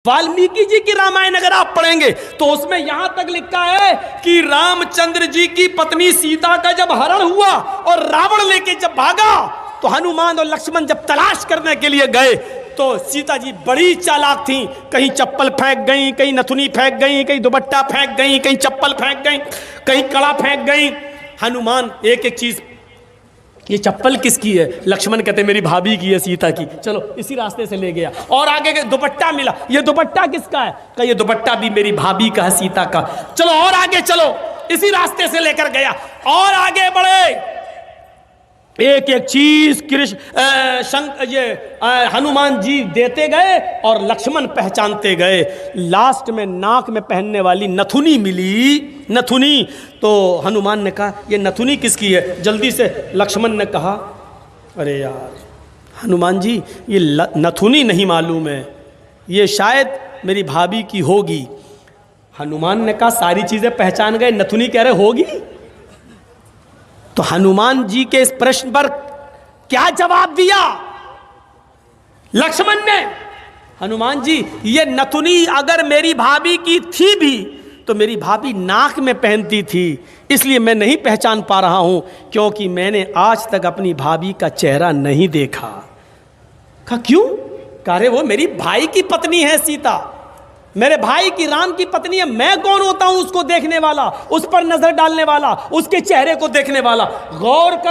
वाल्मीकि जी की रामायण अगर आप पढ़ेंगे तो उसमें यहां तक लिखा है कि रामचंद्र जी की पत्नी सीता का जब हरण हुआ और रावण लेके जब भागा तो हनुमान और लक्ष्मण जब तलाश करने के लिए गए तो सीता जी बड़ी चालाक थी। कहीं चप्पल फेंक गई, कहीं नथुनी फेंक गई, कहीं दुपट्टा फेंक गई, कहीं चप्पल फेंक गई, कहीं कड़ा फेंक गई। हनुमान एक एक चीज, ये चप्पल किसकी है? लक्ष्मण कहते मेरी भाभी की है, सीता की। चलो इसी रास्ते से ले गया और आगे के दुपट्टा मिला, ये दुपट्टा किसका है? कहा ये दुपट्टा भी मेरी भाभी का है, सीता का। चलो और आगे चलो, इसी रास्ते से लेकर गया और आगे बढ़े। एक एक चीज हनुमान जी देते गए और लक्ष्मण पहचानते गए। लास्ट में नाक में पहनने वाली नथुनी मिली, नथुनी। तो हनुमान ने कहा ये नथुनी किसकी है? जल्दी से लक्ष्मण ने कहा अरे यार हनुमान जी ये नथुनी नहीं मालूम है, ये शायद मेरी भाभी की होगी। हनुमान ने कहा सारी चीजें पहचान गए, नथुनी कह रहे होगी। तो हनुमान जी के इस प्रश्न पर क्या जवाब दिया लक्ष्मण ने? हनुमान जी ये नथुनी अगर मेरी भाभी की थी भी तो मेरी भाभी नाक में पहनती थी, इसलिए मैं नहीं पहचान पा रहा हूं, क्योंकि मैंने आज तक अपनी भाभी का चेहरा नहीं देखा। कहा क्यों? कह रहे वो मेरी भाई की पत्नी है सीता, मेरे भाई की राम की पत्नी है। मैं कौन होता हूं उसको देखने वाला, उस पर नजर डालने वाला, उसके चेहरे को देखने वाला? गौर करो।